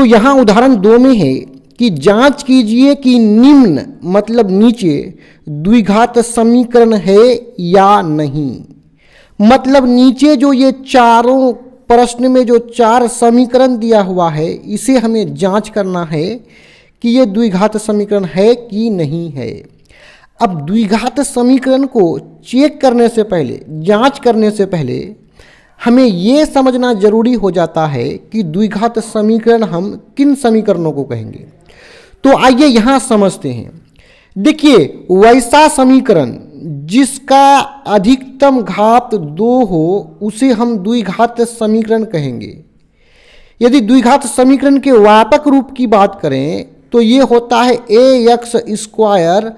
तो यहाँ उदाहरण 2 में है कि जांच कीजिए कि निम्न मतलब नीचे द्विघात समीकरण है या नहीं। मतलब नीचे जो ये चारों प्रश्न में जो 4 समीकरण दिया हुआ है, इसे हमें जांच करना है कि ये द्विघात समीकरण है कि नहीं है। अब द्विघात समीकरण को चेक करने से पहले, जांच करने से पहले हमें ये समझना जरूरी हो जाता है कि द्विघात समीकरण हम किन समीकरणों को कहेंगे। तो आइए यहाँ समझते हैं। देखिए, वैसा समीकरण जिसका अधिकतम घात 2 हो उसे हम द्विघात समीकरण कहेंगे। यदि द्विघात समीकरण के व्यापक रूप की बात करें तो ये होता है ax²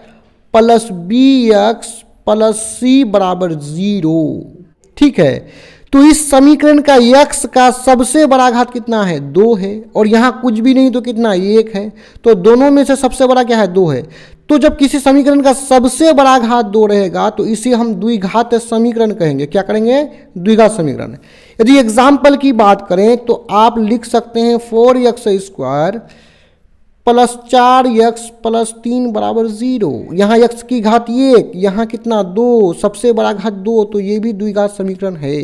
plus bx plus c बराबर 0। ठीक है, तो इस समीकरण का x का सबसे बड़ा घात कितना है? 2 है, और यहाँ कुछ भी नहीं तो कितना? 1 है। तो दोनों में से सबसे बड़ा क्या है? 2 है। तो जब किसी समीकरण का सबसे बड़ा घात 2 रहेगा तो इसे हम द्विघात समीकरण कहेंगे। क्या करेंगे? द्विघात समीकरण। यदि एग्जाम्पल की बात करें तो आप लिख सकते हैं 4x² प्लस 4x प्लस 3 बराबर 0। यहाँ x की घात 1, यहाँ कितना? 2, सबसे बड़ा घात 2, तो ये भी द्विघात समीकरण है।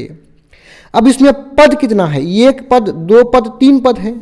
अब इसमें पद कितना है? 1 पद, 2 पद, 3 पद है।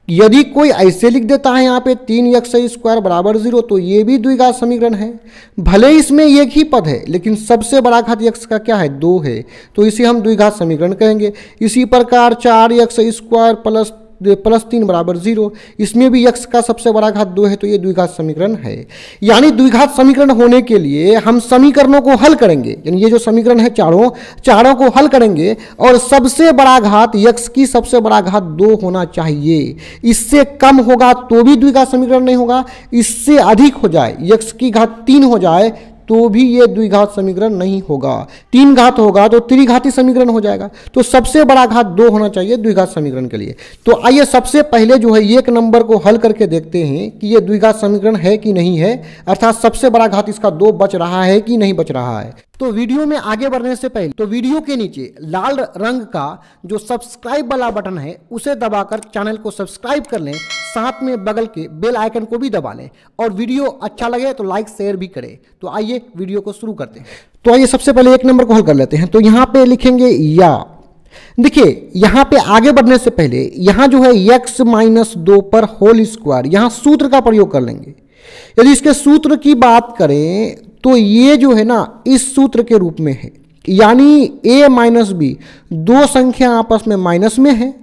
यदि कोई ऐसे लिख देता है यहाँ पे 3x² बराबर 0 तो ये भी द्विघात समीकरण है। भले इसमें एक ही पद है लेकिन सबसे बड़ा घात x का क्या है? 2 है, तो इसे हम द्विघात समीकरण कहेंगे। इसी प्रकार 4x² प्लस 3 बराबर 0, इसमें भी x का सबसे बड़ा घात 2 है, तो ये द्विघात समीकरण है। यानी द्विघात समीकरण होने के लिए हम समीकरणों को हल करेंगे, यानी ये जो समीकरण है चारों को हल करेंगे और सबसे बड़ा घात x की सबसे बड़ा घात 2 होना चाहिए। इससे कम होगा तो भी द्विघात समीकरण नहीं होगा, इससे अधिक हो जाए, x की घात 3 हो जाए तो भी ये द्विघात समीकरण नहीं होगा। 3 घात होगा तो त्रिघाती समीकरण हो जाएगा। तो सबसे बड़ा घात 2 होना चाहिए द्विघात समीकरण के लिए। तो आइए सबसे पहले जो है 1 नंबर को हल करके देखते हैं कि ये द्विघात समीकरण है कि नहीं है, अर्थात सबसे बड़ा घात इसका 2 बच रहा है कि नहीं बच रहा है। तो वीडियो में आगे बढ़ने से पहले तो वीडियो के नीचे लाल रंग का जो सब्सक्राइब वाला बटन है उसे दबाकर चैनल को सब्सक्राइब कर लें, साथ में बगल के बेल आइकन को भी दबा लें और वीडियो अच्छा लगे तो लाइक शेयर भी करें। तो आइए वीडियो को शुरू करते हैं। तो आइए सबसे पहले 1 नंबर को हल कर लेते हैं। तो यहाँ पे लिखेंगे या। देखिए, यहाँ पे आगे बढ़ने से पहले यहाँ जो है x-2 पर होल स्क्वायर, यहाँ सूत्र का प्रयोग कर लेंगे। यदि इसके सूत्र की बात करें तो ये जो है ना इस सूत्र के रूप में है, यानी a माइनस b, 2 संख्या आपस में माइनस में है,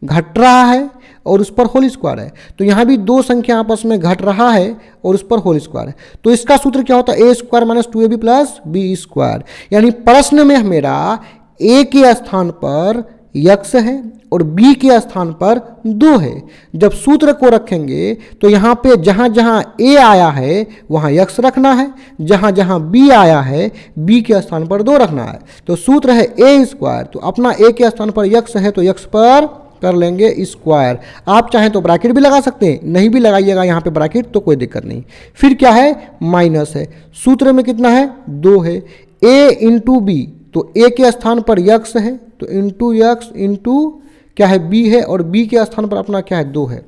घट रहा है और उस पर होल स्क्वायर है। तो यहाँ भी 2 संख्या आपस में घट रहा है और उस पर होल स्क्वायर है। तो इसका सूत्र क्या होता है? a² minus 2ab plus b²। यानी प्रश्न में मेरा a के स्थान पर x है और b के स्थान पर 2 है। जब सूत्र को रखेंगे तो यहाँ पे जहाँ जहाँ a आया है वहाँ x रखना है, जहाँ जहाँ b आया है b के स्थान पर 2 रखना है। तो सूत्र है a², तो अपना a के स्थान पर x है तो x पर कर लेंगे स्क्वायर। आप चाहें तो ब्रैकेट भी लगा सकते हैं, नहीं भी लगाइएगा यहाँ पे ब्रैकेट तो कोई दिक्कत नहीं। फिर क्या है? माइनस है। सूत्र में कितना है? 2 है। a इंटू बी, तो a के स्थान पर x है तो इंटू x इंटू क्या है? b है, और b के स्थान पर अपना क्या है? 2 है।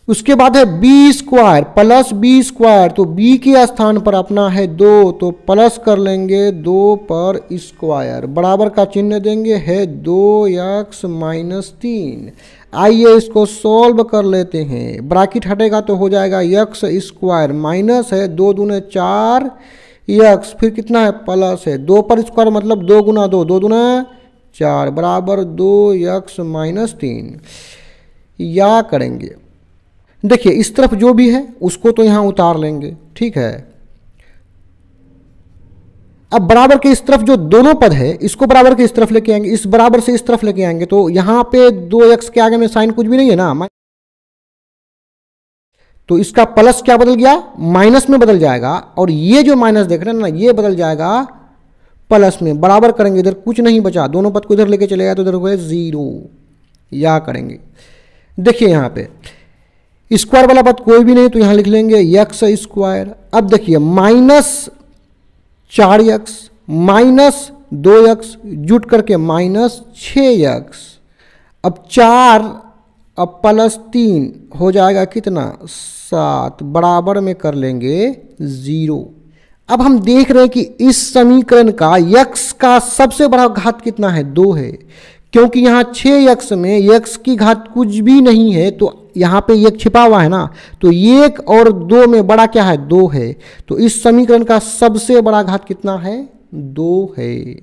उसके बाद है b² प्लस b², तो b के स्थान पर अपना है 2 तो प्लस कर लेंगे 2 पर स्क्वायर, बराबर का चिन्ह देंगे, है 2x माइनस 3। आइए इसको सॉल्व कर लेते हैं। ब्रैकेट हटेगा तो हो जाएगा x² माइनस है 2 दूने 4 x, फिर कितना है? प्लस है 2 पर स्क्वायर मतलब 2 गुना 2, 2 दूना 4 बराबर 2x माइनस 3। या करेंगे, देखिए इस तरफ जो भी है उसको तो यहाँ उतार लेंगे, ठीक है। अब बराबर के इस तरफ जो दोनों पद है इसको बराबर के इस तरफ लेके आएंगे, इस बराबर से इस तरफ लेके आएंगे, तो यहाँ पे 2x के आगे में साइन कुछ भी नहीं है ना, तो इसका प्लस क्या बदल गया? माइनस में बदल जाएगा, और ये जो माइनस देख रहे हैं ना ये बदल जाएगा प्लस में। बराबर करेंगे, इधर कुछ नहीं बचा, दोनों पद को इधर लेके चले गए तो इधर हुए 0। या करेंगे, देखिए यहाँ पे स्क्वायर वाला पद कोई भी नहीं तो यहाँ लिख लेंगे x²। अब देखिए माइनस 4x माइनस 2x जुट करके माइनस 6x। अब 4 अब +3 हो जाएगा कितना 7, बराबर में कर लेंगे 0। अब हम देख रहे हैं कि इस समीकरण का x का सबसे बड़ा घात कितना है 2 है, क्योंकि यहाँ 6x में x की घात कुछ भी नहीं है तो यहाँ पे 1 छिपा हुआ है ना, तो 1 और 2 में बड़ा क्या है 2 है, तो इस समीकरण का सबसे बड़ा घात कितना है 2 है।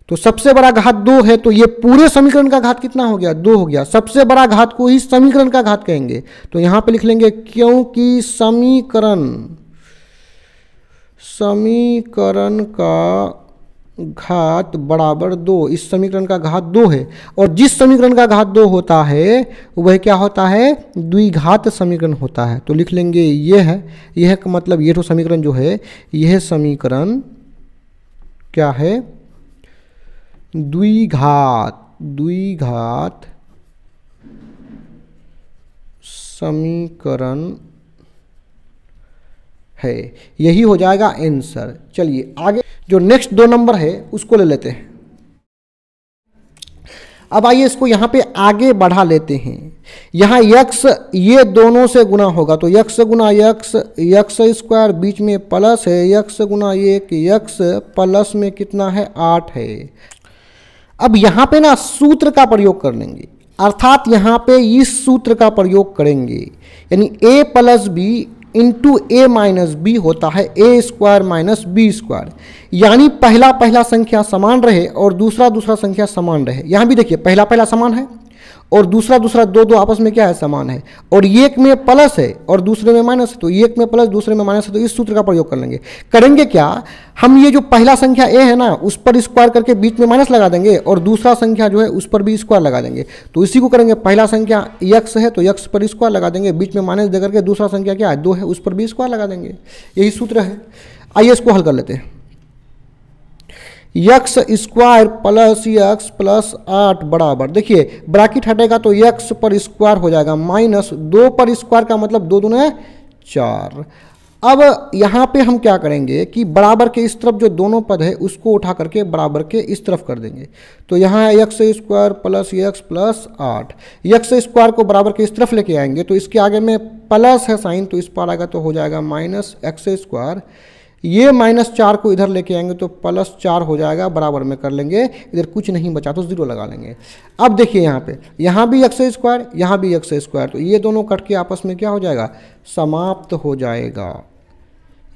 तो सबसे बड़ा घात 2 है तो ये पूरे समीकरण का घात कितना हो गया 2 हो गया। सबसे बड़ा घात को ही समीकरण का घात कहेंगे, तो यहाँ पे लिख लेंगे क्योंकि समीकरण का घात बराबर 2, इस समीकरण का घात 2 है, और जिस समीकरण का घात 2 होता है वह क्या होता है द्विघात समीकरण होता है। तो लिख लेंगे यह का मतलब ये तो समीकरण जो है यह समीकरण क्या है द्विघात समीकरण है, यही हो जाएगा आंसर। चलिए आगे जो नेक्स्ट 2 नंबर है उसको ले लेते हैं। अब आइए इसको यहाँ पे आगे बढ़ा लेते हैं। यहाँ x ये दोनों से गुना होगा तो x गुना x स्क्वायर, बीच में प्लस है x गुना 1 x, प्लस में कितना है 8 है। अब यहाँ पे ना सूत्र का प्रयोग कर लेंगे, अर्थात यहाँ पे इस सूत्र का प्रयोग करेंगे, यानी a plus b into a minus b होता है a square minus b square, यानी पहला संख्या समान रहे और दूसरा संख्या समान रहे। यहाँ भी देखिए पहला समान है और दूसरा दो आपस में क्या है समान है, और एक में प्लस है और दूसरे में माइनस है, तो एक में प्लस दूसरे में माइनस है, तो इस सूत्र का प्रयोग कर लेंगे। करेंगे क्या, हम ये जो पहला संख्या ए है ना उस पर स्क्वायर करके बीच में माइनस लगा देंगे और दूसरा संख्या जो है उस पर भी स्क्वायर लगा देंगे। तो इसी को करेंगे, पहला संख्या x है तो x पर स्क्वायर लगा देंगे, बीच में माइनस दे करके दूसरा संख्या क्या है 2 है उस पर भी स्क्वायर लगा देंगे, यही सूत्र है। आइए इसको हल कर लेते हैं। x square plus x plus 8 बराबर, देखिए ब्रैकेट हटेगा तो x पर स्क्वायर हो जाएगा माइनस 2 पर स्क्वायर का मतलब 2 दूने 4। अब यहाँ पे हम क्या करेंगे कि बराबर के इस तरफ जो दोनों पद है उसको उठा करके बराबर के इस तरफ कर देंगे। तो यहाँ है x square plus x plus 8, x square को बराबर के इस तरफ लेके आएंगे तो इसके आगे में प्लस है साइन तो इस पर आएगा तो हो जाएगा माइनस x स्क्वायर, ये -4 को इधर लेके आएंगे तो +4 हो जाएगा, बराबर में कर लेंगे, इधर कुछ नहीं बचा तो 0 लगा लेंगे। अब देखिए यहाँ पे यहाँ भी x स्क्वायर यहाँ भी x स्क्वायर, तो ये दोनों कट के आपस में क्या हो जाएगा समाप्त हो जाएगा।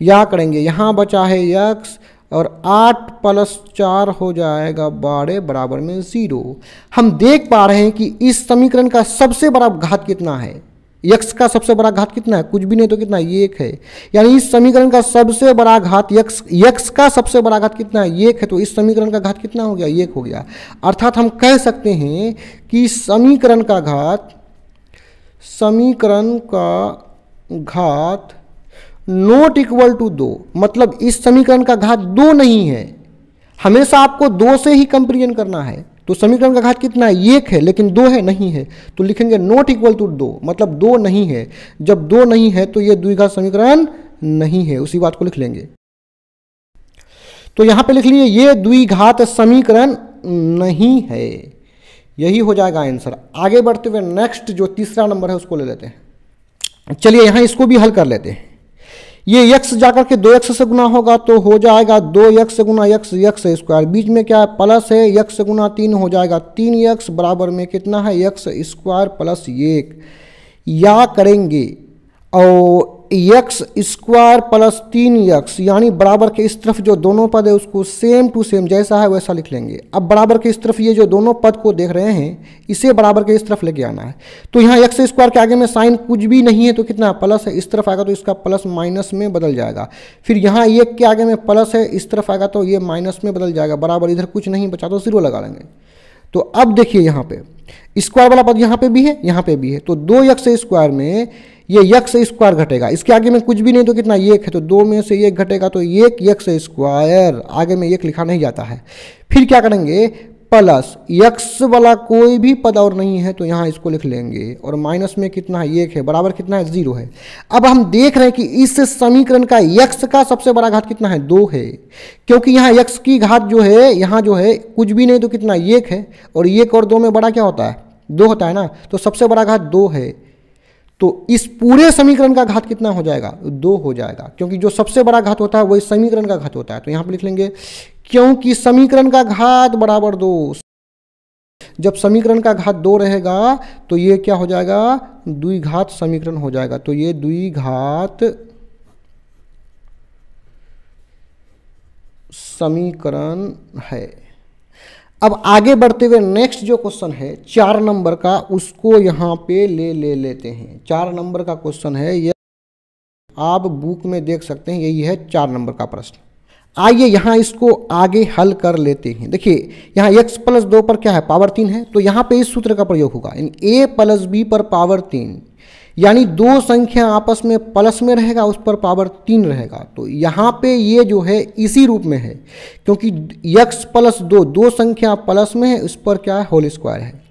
या करेंगे यहाँ बचा है x और 8 + 4 हो जाएगा 12 बराबर में 0। हम देख पा रहे हैं कि इस समीकरण का सबसे बड़ा घात कितना है, x का सबसे बड़ा घात कितना है कुछ भी नहीं तो कितना 1 है, यानी इस समीकरण का सबसे बड़ा घात x का सबसे बड़ा घात कितना है 1 है, तो इस समीकरण का घात कितना हो गया 1 हो गया। अर्थात हम कह सकते हैं कि समीकरण का घात नॉट इक्वल टू 2, मतलब इस समीकरण का घात 2 नहीं है, हमेशा आपको 2 से ही कंपेरिजन करना है। तो समीकरण का घात कितना है 1 है लेकिन 2 है नहीं है, तो लिखेंगे नॉट इक्वल टू 2, मतलब 2 नहीं है। जब 2 नहीं है तो ये द्विघात समीकरण नहीं है, उसी बात को लिख लेंगे। तो यहां पे लिख लिए ये द्विघात समीकरण नहीं है, यही हो जाएगा आंसर। आगे बढ़ते हुए नेक्स्ट जो तीसरा नंबर है उसको ले लेते हैं। चलिए यहां इसको भी हल कर लेते हैं। ये x जाकर के 2x से गुना होगा तो हो जाएगा 2x गुना x स्क्वायर, बीच में क्या है प्लस है x गुना 3 हो जाएगा 3x बराबर में कितना है x स्क्वायर प्लस 1। या करेंगे और x स्क्वायर प्लस 3x यानी बराबर के इस तरफ जो दोनों पद है उसको सेम टू सेम जैसा है वैसा लिख लेंगे। अब बराबर के इस तरफ ये जो दोनों पद को देख रहे हैं इसे बराबर के इस तरफ लेके आना है। तो यहाँ x स्क्वायर के आगे में साइन कुछ भी नहीं है तो कितना प्लस है, इस तरफ आएगा तो इसका प्लस माइनस में बदल जाएगा। फिर यहाँ 1 के आगे में प्लस है, इस तरफ आएगा तो ये माइनस में बदल जाएगा, बराबर इधर कुछ नहीं बचा तो 0 लगा लेंगे। तो अब देखिए यहाँ पे स्क्वायर वाला पद यहाँ पे भी है यहाँ पे भी है, तो 2x स्क्वायर में ये x स्क्वायर घटेगा, इसके आगे में कुछ भी नहीं तो कितना 1 है, तो 2 में से 1 घटेगा तो 1x स्क्वायर, आगे में 1 लिखा नहीं जाता है। फिर क्या करेंगे प्लस x वाला कोई भी पद और नहीं है तो यहाँ इसको लिख लेंगे, और माइनस में कितना है 1 है, बराबर कितना है 0 है। अब हम देख रहे हैं कि इस समीकरण का x का सबसे बड़ा घात कितना है 2 है, क्योंकि यहाँ x की घात जो है यहाँ जो है कुछ भी नहीं तो कितना 1 है, और 1 और 2 में बड़ा क्या होता है 2 होता है ना, तो सबसे बड़ा घात 2 है, तो इस पूरे समीकरण का घात कितना हो जाएगा? 2 हो जाएगा, क्योंकि जो सबसे बड़ा घात होता है वही समीकरण का घात होता है। तो यहाँ पे लिख लेंगे क्योंकि समीकरण का घात बराबर 2। जब समीकरण का घात 2 रहेगा तो ये क्या हो जाएगा? द्विघात समीकरण हो जाएगा। तो ये द्विघात समीकरण है। अब आगे बढ़ते हुए नेक्स्ट जो क्वेश्चन है 4 नंबर का, उसको यहाँ पे ले लेते हैं। 4 नंबर का क्वेश्चन है, ये आप बुक में देख सकते हैं, यही है 4 नंबर का प्रश्न। आइए यहाँ इसको आगे हल कर लेते हैं। देखिए यहाँ x + 2 पर क्या है? पावर 3 है, तो यहाँ पे इस सूत्र का प्रयोग होगा, यानी a + b पर पावर 3, यानी 2 संख्या आपस में प्लस में रहेगा, उस पर पावर 3 रहेगा। तो यहाँ पे ये जो है इसी रूप में है, क्योंकि x + 2 2 संख्या प्लस में है, उस पर क्या है? होल स्क्वायर है।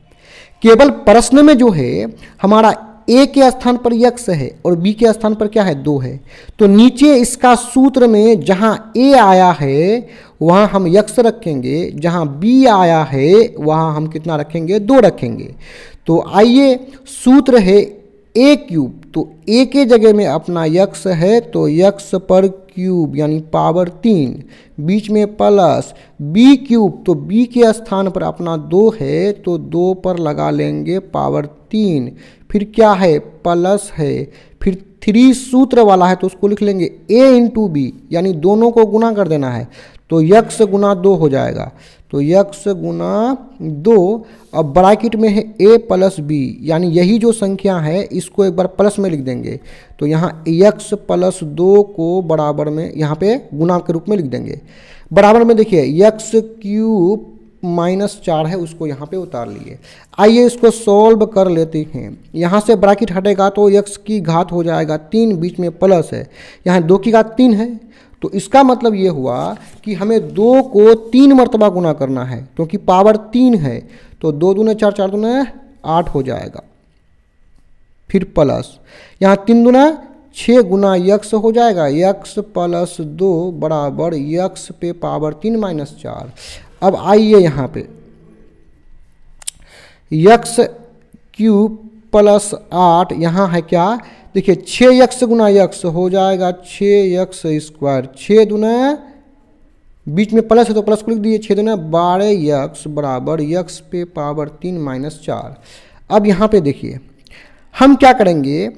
केवल प्रश्न में जो है हमारा a के स्थान पर x है और b के स्थान पर क्या है? 2 है। तो नीचे इसका सूत्र में जहाँ a आया है वहाँ हम x रखेंगे, जहाँ b आया है वहाँ हम कितना रखेंगे? 2 रखेंगे। तो आइए, सूत्र है a³ तो a के जगह में अपना x है, तो x पर क्यूब यानी पावर 3, बीच में प्लस b³ तो b के स्थान पर अपना 2 है, तो 2 पर लगा लेंगे पावर 3, फिर क्या है? प्लस है, फिर 3 सूत्र वाला है तो उसको लिख लेंगे a × b, यानी दोनों को गुना कर देना है, तो x गुना 2 हो जाएगा। तो x गुना 2, अब ब्रैकेट में है a + b, यानी यही जो संख्या है इसको एक बार प्लस में लिख देंगे, तो यहाँ x + 2 को बराबर में यहाँ पे गुना के रूप में लिख देंगे। बराबर में देखिए x³ -4 है, उसको यहाँ पे उतार लिए। आइए इसको सॉल्व कर लेते हैं। यहाँ से ब्रैकेट हटेगा तो x की घात हो जाएगा 3, बीच में प्लस है, यहाँ 2 की घात 3 है, तो इसका मतलब ये हुआ कि हमें 2 को 3 मरतबा गुना करना है, क्योंकि पावर 3 है, तो 2 दूने 4, 4 दूने 8 हो जाएगा, फिर प्लस यहाँ 3 दूना 6 गुना x हो जाएगा, x + 2 बराबर x पे पावर 3 - 4। अब आइए यहाँ पे x³ + 8, यहाँ है क्या? देखिए 6x गुना x हो जाएगा 6x², 6 दूना बीच में प्लस है तो प्लस को लिख दिए, 6 दूना 12x बराबर x पे पावर 3 - 4। अब यहाँ पे देखिए हम क्या करेंगे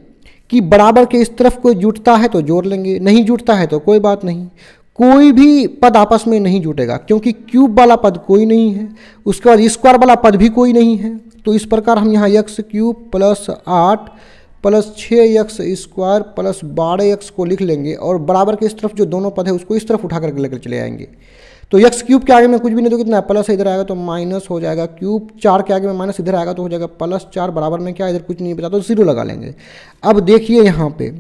कि बराबर के इस तरफ कोई जुटता है तो जोड़ लेंगे, नहीं जुटता है तो कोई बात नहीं। कोई भी पद आपस में नहीं जुटेगा, क्योंकि क्यूब वाला पद कोई नहीं है, उसके बाद स्क्वायर वाला पद भी कोई नहीं है। तो इस प्रकार हम यहाँ x³ + 8 + 6x² + 12x को लिख लेंगे, और बराबर के इस तरफ जो दोनों पद है उसको इस तरफ उठा करके लेकर चले आएंगे। तो x³ के आगे में कुछ भी नहीं तो कितना है? प्लस है, इधर आएगा तो माइनस हो जाएगा, क्यूब 4 के आगे में माइनस इधर आएगा तो हो जाएगा +4, बराबर में क्या इधर कुछ नहीं बचा तो 0 लगा लेंगे। अब देखिए यहाँ पे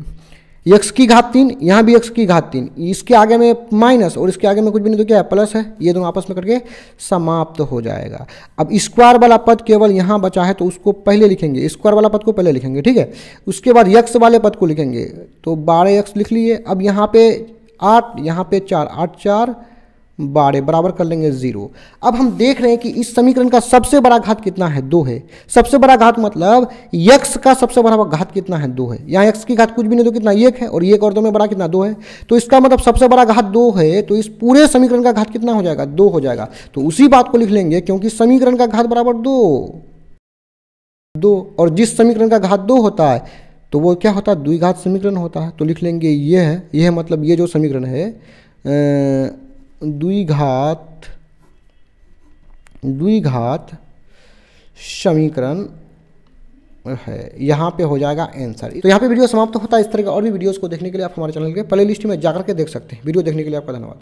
x की घात 3, यहाँ भी x की घात 3, इसके आगे में माइनस और इसके आगे में कुछ भी नहीं तो क्या है? प्लस है, ये दोनों आपस में करके समाप्त हो जाएगा। अब स्क्वायर वाला पद केवल यहाँ बचा है तो उसको पहले लिखेंगे, स्क्वायर वाला पद को पहले लिखेंगे, ठीक है। उसके बाद x वाले पद को लिखेंगे, तो 12x लिख लिए। अब यहाँ पे 8, यहाँ पे 4, 8 4 12 बराबर कर लेंगे 0। अब हम देख रहे हैं कि इस समीकरण का सबसे बड़ा घात कितना है? 2 है। सबसे बड़ा घात मतलब x का सबसे बड़ा घात कितना है? 2 है। यहाँ x की घात कुछ भी नहीं तो कितना? 1 है, और 1 और 2 में बड़ा कितना? 2 है। तो इसका मतलब सबसे बड़ा घात 2 है, तो इस पूरे समीकरण का घात कितना हो जाएगा? 2 हो जाएगा। तो उसी बात को लिख लेंगे, क्योंकि समीकरण का घात बराबर 2, और जिस समीकरण का घात 2 होता है तो वो क्या होता है? द्विघात समीकरण होता है। तो लिख लेंगे ये है, यह मतलब ये जो समीकरण है द्विघात समीकरण है। यहाँ पे हो जाएगा आंसर। तो यहाँ पे वीडियो समाप्त होता है। इस तरह के और भी वीडियोस को देखने के लिए आप हमारे चैनल के प्लेलिस्ट में जाकर के देख सकते हैं। वीडियो देखने के लिए आपका धन्यवाद।